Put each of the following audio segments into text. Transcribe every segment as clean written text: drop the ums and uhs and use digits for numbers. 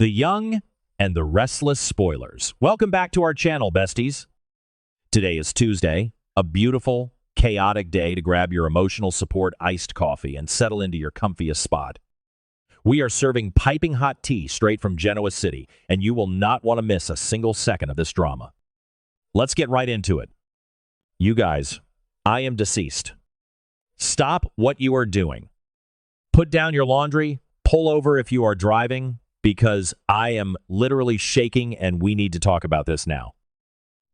the young, and the restless spoilers. Welcome back to our channel, besties. Today is Tuesday, a beautiful, chaotic day to grab your emotional support iced coffee and settle into your comfiest spot. We are serving piping hot tea straight from Genoa City, and you will not want to miss a single second of this drama. Let's get right into it. You guys, I am deceased. Stop what you are doing. Put down your laundry, pull over if you are driving, because I am literally shaking and we need to talk about this now.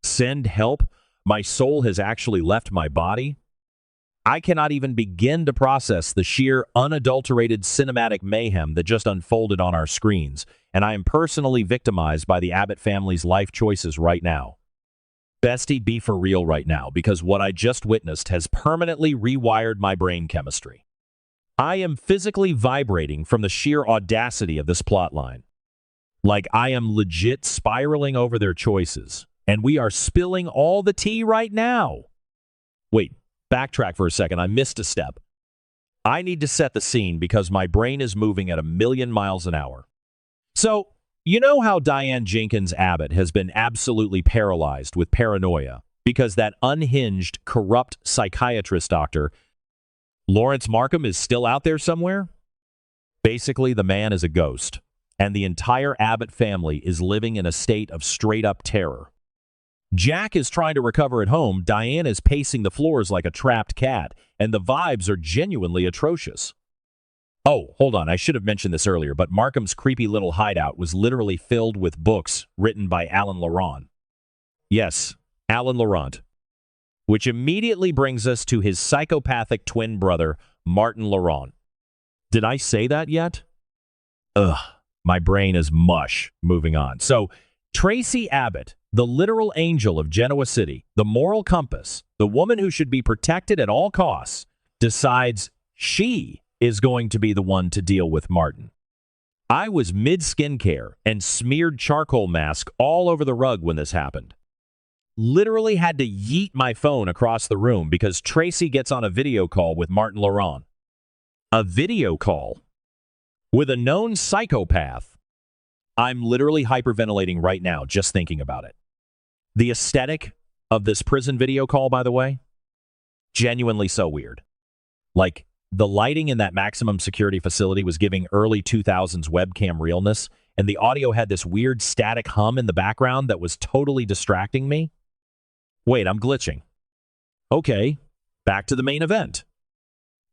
Send help. My soul has actually left my body. I cannot even begin to process the sheer, unadulterated cinematic mayhem that just unfolded on our screens, and I am personally victimized by the Abbott family's life choices right now. Bestie, be for real right now, because what I just witnessed has permanently rewired my brain chemistry. I am physically vibrating from the sheer audacity of this plotline. Like I am legit spiraling over their choices, and we are spilling all the tea right now. Wait, backtrack for a second, I missed a step. I need to set the scene because my brain is moving at 1,000,000 miles an hour. So, you know how Diane Jenkins Abbott has been absolutely paralyzed with paranoia because that unhinged, corrupt psychiatrist doctor Lawrence Markham is still out there somewhere? Basically, the man is a ghost, and the entire Abbott family is living in a state of straight-up terror. Jack is trying to recover at home, Diane is pacing the floors like a trapped cat, and the vibes are genuinely atrocious. Oh, hold on, I should have mentioned this earlier, but Markham's creepy little hideout was literally filled with books written by Alan Laurent. Yes, Alan Laurent. Which immediately brings us to his psychopathic twin brother, Martin Laurent. Did I say that yet? Ugh, my brain is mush. Moving on. So, Tracy Abbott, the literal angel of Genoa City, the moral compass, the woman who should be protected at all costs, decides she is going to be the one to deal with Martin. I was mid-skincare and smeared charcoal mask all over the rug when this happened. Literally had to yeet my phone across the room because Tracy gets on a video call with Martin Laurent. A video call? With a known psychopath? I'm literally hyperventilating right now just thinking about it. The aesthetic of this prison video call, by the way, genuinely so weird. Like, the lighting in that maximum security facility was giving early 2000s webcam realness, and the audio had this weird static hum in the background that was totally distracting me. Wait, I'm glitching. Okay, back to the main event.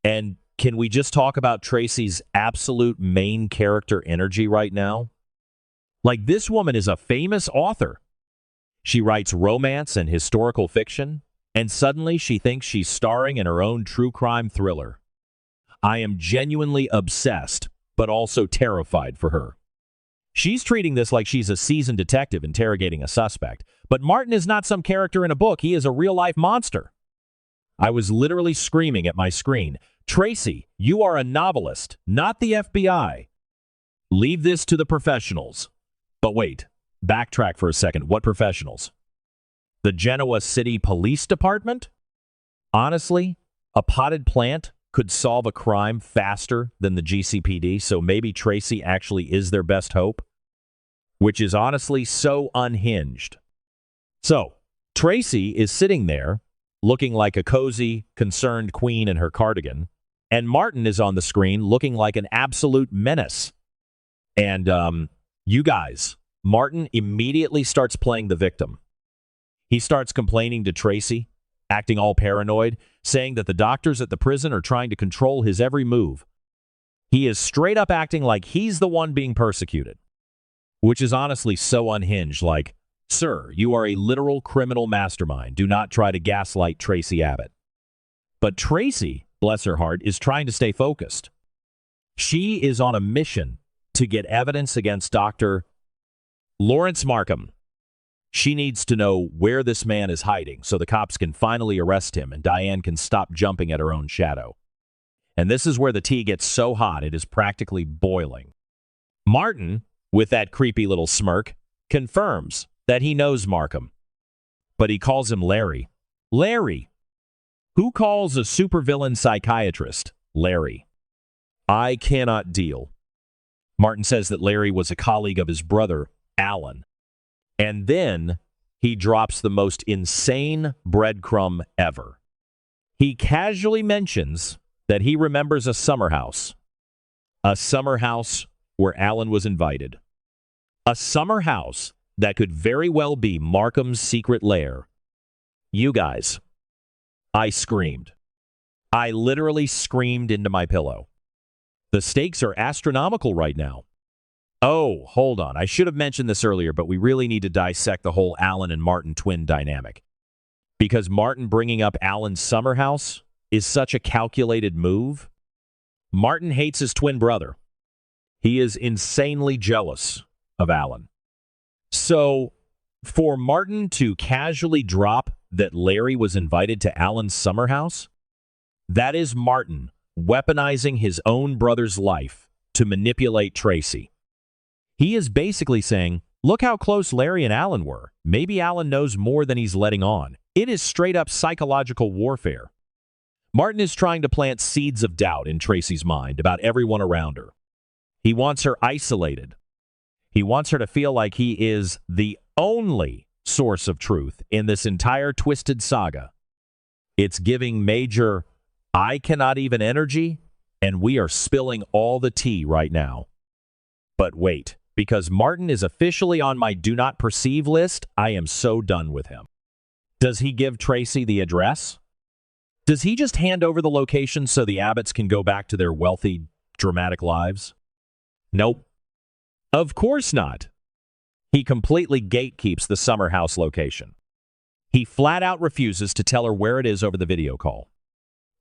And can we just talk about Tracy's absolute main character energy right now? Like, this woman is a famous author. She writes romance and historical fiction, and suddenly she thinks she's starring in her own true crime thriller. I am genuinely obsessed, but also terrified for her. She's treating this like she's a seasoned detective interrogating a suspect, but Martin is not some character in a book, he is a real-life monster. I was literally screaming at my screen, Tracy, you are a novelist, not the FBI. Leave this to the professionals. But wait, backtrack for a second, what professionals? The Genoa City Police Department? Honestly, a potted plant could solve a crime faster than the GCPD, so maybe Tracy actually is their best hope, which is honestly so unhinged. So, Tracy is sitting there, looking like a cozy, concerned queen in her cardigan, and Martin is on the screen looking like an absolute menace. And, you guys, Martin immediately starts playing the victim. He starts complaining to Tracy, acting all paranoid, saying that the doctors at the prison are trying to control his every move. He is straight up acting like he's the one being persecuted, which is honestly so unhinged, like, sir, you are a literal criminal mastermind. Do not try to gaslight Tracy Abbott. But Tracy, bless her heart, is trying to stay focused. She is on a mission to get evidence against Dr. Lawrence Markham. She needs to know where this man is hiding so the cops can finally arrest him and Diane can stop jumping at her own shadow. And this is where the tea gets so hot it is practically boiling. Martin, with that creepy little smirk, confirms that he knows Markham. But he calls him Larry. Larry! Who calls a supervillain psychiatrist Larry? I cannot deal. Martin says that Larry was a colleague of his brother, Alan. And then he drops the most insane breadcrumb ever. He casually mentions that he remembers a summer house where Alan was invited. A summer house that could very well be Markham's secret lair. You guys, I screamed. I literally screamed into my pillow. The stakes are astronomical right now. Oh, hold on. I should have mentioned this earlier, but we really need to dissect the whole Alan and Martin twin dynamic. Because Martin bringing up Alan's summer house is such a calculated move. Martin hates his twin brother. He is insanely jealous of Alan. So, for Martin to casually drop that Larry was invited to Alan's summer house, that is Martin weaponizing his own brother's life to manipulate Tracy. He is basically saying, look how close Larry and Alan were. Maybe Alan knows more than he's letting on. It is straight up psychological warfare. Martin is trying to plant seeds of doubt in Tracy's mind about everyone around her. He wants her isolated. He wants her to feel like he is the only source of truth in this entire twisted saga. It's giving major I cannot even energy, and we are spilling all the tea right now. But wait, because Martin is officially on my do not perceive list, I am so done with him. Does he give Tracy the address? Does he just hand over the location so the Abbotts can go back to their wealthy, dramatic lives? Nope. Of course not. He completely gatekeeps the summer house location. He flat out refuses to tell her where it is over the video call.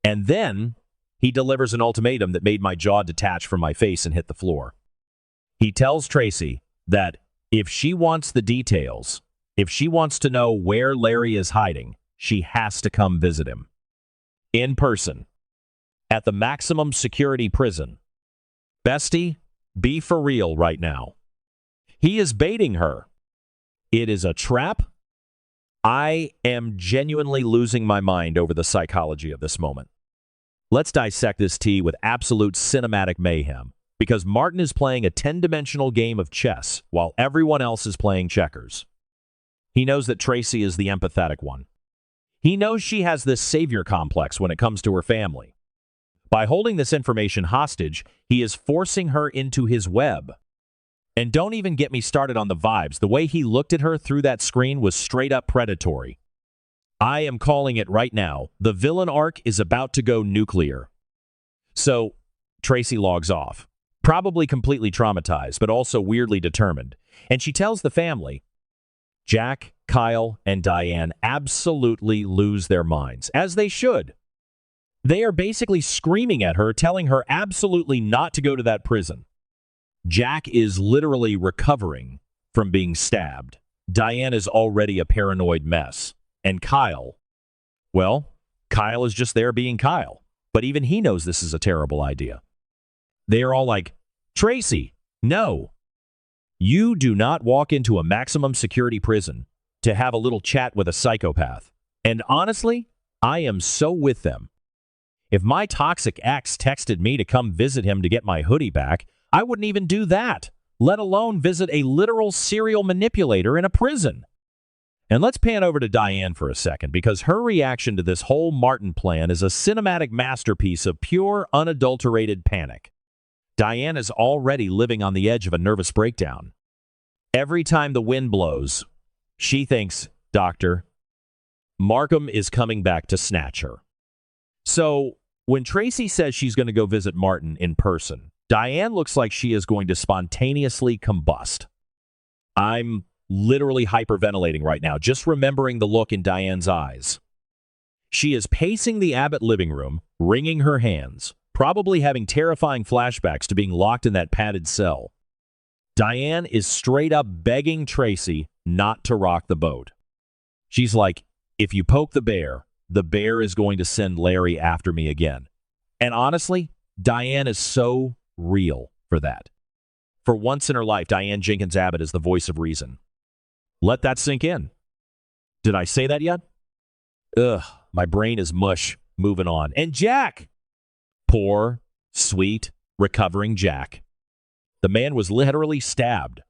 And then he delivers an ultimatum that made my jaw detach from my face and hit the floor. He tells Tracy that if she wants the details, if she wants to know where Larry is hiding, she has to come visit him. In person. At the maximum security prison. Bestie, be for real right now. He is baiting her. It is a trap. I am genuinely losing my mind over the psychology of this moment. Let's dissect this tea with absolute cinematic mayhem, because Martin is playing a 10-dimensional game of chess while everyone else is playing checkers. He knows that Tracy is the empathetic one. He knows she has this savior complex when it comes to her family. By holding this information hostage, he is forcing her into his web. And don't even get me started on the vibes. The way he looked at her through that screen was straight up predatory. I am calling it right now. The villain arc is about to go nuclear. So, Tracy logs off. Probably completely traumatized, but also weirdly determined. And she tells the family. Jack, Kyle, and Diane absolutely lose their minds, as they should. They are basically screaming at her, telling her absolutely not to go to that prison. Jack is literally recovering from being stabbed. Diane is already a paranoid mess. And Kyle, well, Kyle is just there being Kyle. But even he knows this is a terrible idea. They are all like, Tracy, no. You do not walk into a maximum security prison to have a little chat with a psychopath. And honestly, I am so with them. If my toxic ex texted me to come visit him to get my hoodie back, I wouldn't even do that, let alone visit a literal serial manipulator in a prison. And let's pan over to Diane for a second, because her reaction to this whole Martin plan is a cinematic masterpiece of pure, unadulterated panic. Diane is already living on the edge of a nervous breakdown. Every time the wind blows, she thinks, Doctor, Markham is coming back to snatch her. So, when Tracy says she's going to go visit Martin in person, Diane looks like she is going to spontaneously combust. I'm literally hyperventilating right now, just remembering the look in Diane's eyes. She is pacing the Abbott living room, wringing her hands, probably having terrifying flashbacks to being locked in that padded cell. Diane is straight up begging Tracy not to rock the boat. She's like, if you poke the bear is going to send Larry after me again. And honestly, Diane is so real for that. For once in her life, Diane Jenkins Abbott is the voice of reason. Let that sink in. Did I say that yet? Ugh, my brain is mush. Moving on. And Jack! Poor, sweet, recovering Jack. The man was literally stabbed.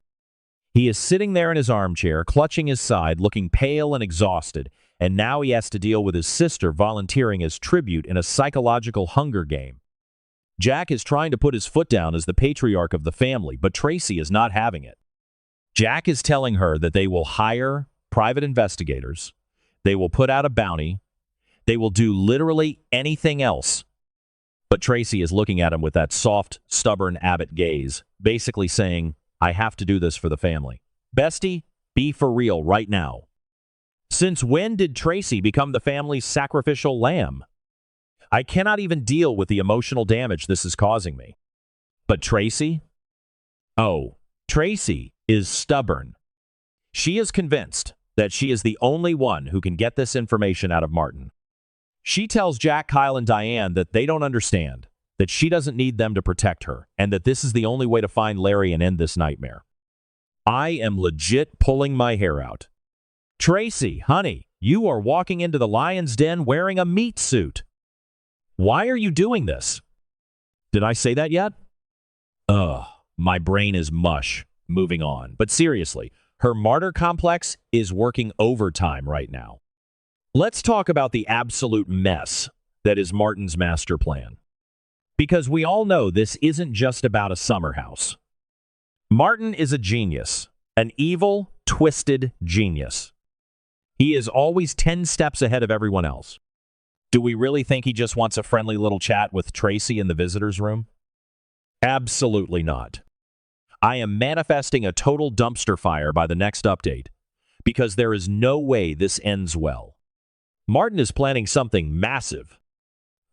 He is sitting there in his armchair, clutching his side, looking pale and exhausted, and now he has to deal with his sister volunteering as tribute in a psychological hunger game. Jack is trying to put his foot down as the patriarch of the family, but Tracy is not having it. Jack is telling her that they will hire private investigators, they will put out a bounty, they will do literally anything else. But Tracy is looking at him with that soft, stubborn Abbott gaze, basically saying, I have to do this for the family. Bestie, be for real right now. Since when did Tracy become the family's sacrificial lamb? I cannot even deal with the emotional damage this is causing me. But Tracy? Oh, Tracy is stubborn. She is convinced that she is the only one who can get this information out of Martin. She tells Jack, Kyle, and Diane that they don't understand, that she doesn't need them to protect her, and that this is the only way to find Larry and end this nightmare. I am legit pulling my hair out. Tracy, honey, you are walking into the lion's den wearing a meat suit. Why are you doing this? Did I say that yet? Ugh, my brain is mush. Moving on. But seriously, her martyr complex is working overtime right now. Let's talk about the absolute mess that is Martin's master plan. Because we all know this isn't just about a summer house. Martin is a genius, an evil, twisted genius. He is always 10 steps ahead of everyone else. Do we really think he just wants a friendly little chat with Tracy in the visitor's room? Absolutely not. I am manifesting a total dumpster fire by the next update, because there is no way this ends well. Martin is planning something massive.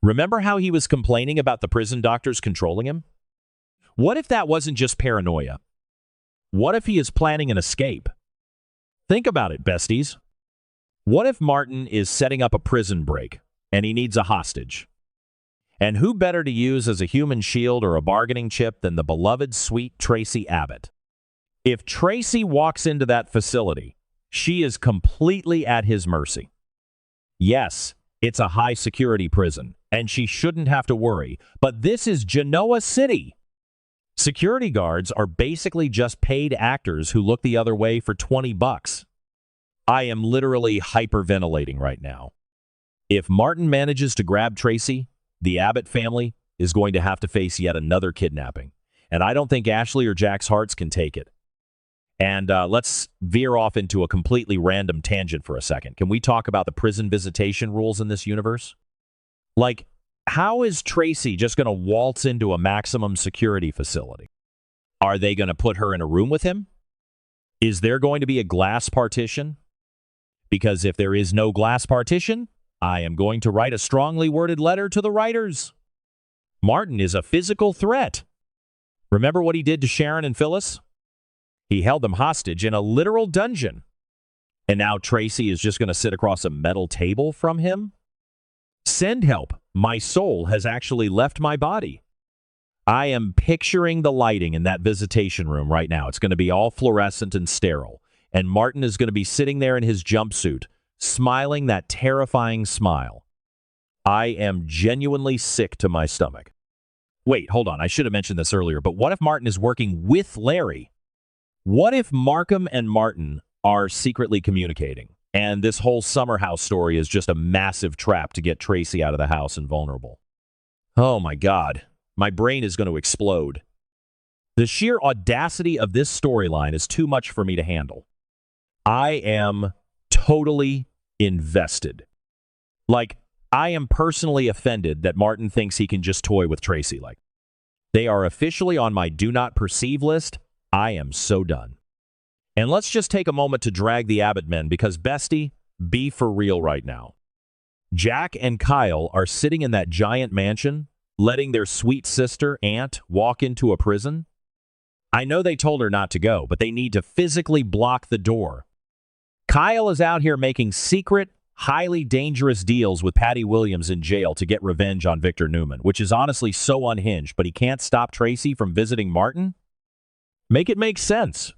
Remember how he was complaining about the prison doctors controlling him? What if that wasn't just paranoia? What if he is planning an escape? Think about it, besties. What if Martin is setting up a prison break and he needs a hostage? And who better to use as a human shield or a bargaining chip than the beloved, sweet Tracy Abbott? If Tracy walks into that facility, she is completely at his mercy. Yes, it's a high-security prison, and she shouldn't have to worry, but this is Genoa City. Security guards are basically just paid actors who look the other way for $20. I am literally hyperventilating right now. If Martin manages to grab Tracy, the Abbott family is going to have to face yet another kidnapping, and I don't think Ashley or Jack's hearts can take it. And let's veer off into a completely random tangent for a second. Can we talk about the prison visitation rules in this universe? Like, how is Tracy just going to waltz into a maximum security facility? Are they going to put her in a room with him? Is there going to be a glass partition? Because if there is no glass partition, I am going to write a strongly worded letter to the writers. Martin is a physical threat. Remember what he did to Sharon and Phyllis? He held them hostage in a literal dungeon. And now Tracy is just going to sit across a metal table from him? Send help. My soul has actually left my body. I am picturing the lighting in that visitation room right now. It's going to be all fluorescent and sterile. And Martin is going to be sitting there in his jumpsuit, smiling that terrifying smile. I am genuinely sick to my stomach. Wait, hold on. I should have mentioned this earlier, but what if Martin is working with Larry? What if Markham and Martin are secretly communicating, and this whole summer house story is just a massive trap to get Tracy out of the house and vulnerable? Oh my God, my brain is going to explode. The sheer audacity of this storyline is too much for me to handle. I am totally invested. Like, I am personally offended that Martin thinks he can just toy with Tracy. Like, they are officially on my do not perceive list. I am so done. And let's just take a moment to drag the Abbott men because, bestie, be for real right now. Jack and Kyle are sitting in that giant mansion, letting their sweet sister, Aunt, walk into a prison. I know they told her not to go, but they need to physically block the door. Kyle is out here making secret, highly dangerous deals with Patty Williams in jail to get revenge on Victor Newman, which is honestly so unhinged, but he can't stop Tracy from visiting Martin? Make it make sense.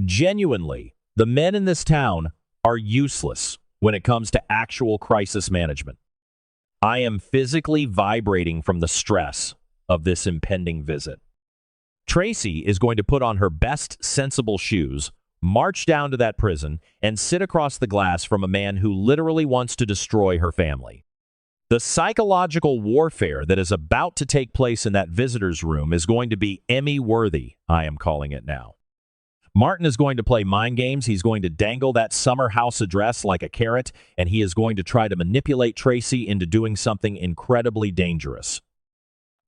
Genuinely, the men in this town are useless when it comes to actual crisis management. I am physically vibrating from the stress of this impending visit. Tracy is going to put on her best sensible shoes, march down to that prison, and sit across the glass from a man who literally wants to destroy her family. The psychological warfare that is about to take place in that visitor's room is going to be Emmy-worthy, I am calling it now. Martin is going to play mind games. He's going to dangle that summer house address like a carrot, and he is going to try to manipulate Tracy into doing something incredibly dangerous.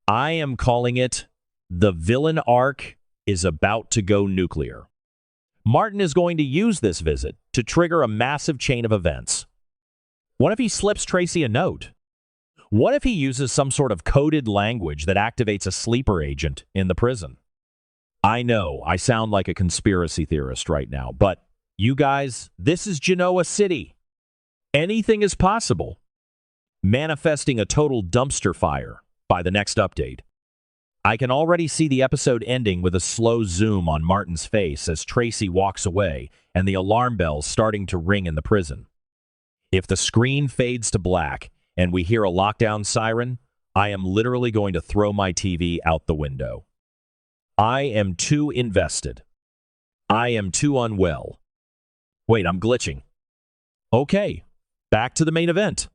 I am calling it the villain arc is about to go nuclear. Martin is going to use this visit to trigger a massive chain of events. What if he slips Tracy a note? What if he uses some sort of coded language that activates a sleeper agent in the prison? I know, I sound like a conspiracy theorist right now, but you guys, this is Genoa City. Anything is possible. Manifesting a total dumpster fire by the next update. I can already see the episode ending with a slow zoom on Martin's face as Tracy walks away and the alarm bells starting to ring in the prison. If the screen fades to black and we hear a lockdown siren, I am literally going to throw my TV out the window. I am too invested. I am too unwell. Wait, I'm glitching. Okay, back to the main event.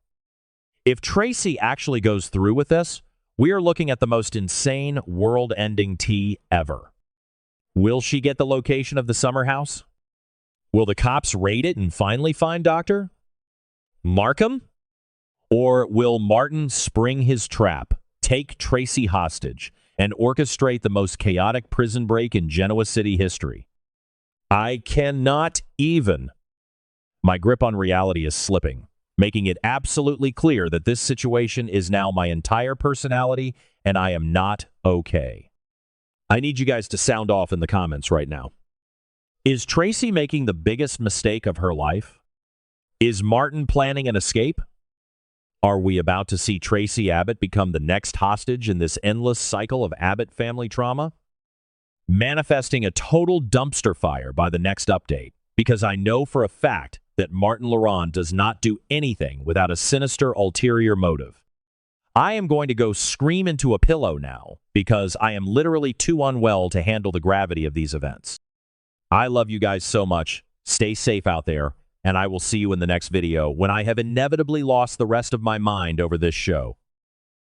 If Tracy actually goes through with this, we are looking at the most insane world-ending tea ever. Will she get the location of the summer house? Will the cops raid it and finally find Dr. Markham? Or will Martin spring his trap, take Tracy hostage, and orchestrate the most chaotic prison break in Genoa City history? I cannot even. My grip on reality is slipping, making it absolutely clear that this situation is now my entire personality and I am not okay. I need you guys to sound off in the comments right now. Is Tracy making the biggest mistake of her life? Is Martin planning an escape? Are we about to see Tracy Abbott become the next hostage in this endless cycle of Abbott family trauma? Manifesting a total dumpster fire by the next update, because I know for a fact that Martin Laurent does not do anything without a sinister ulterior motive. I am going to go scream into a pillow now, because I am literally too unwell to handle the gravity of these events. I love you guys so much. Stay safe out there. And I will see you in the next video when I have inevitably lost the rest of my mind over this show.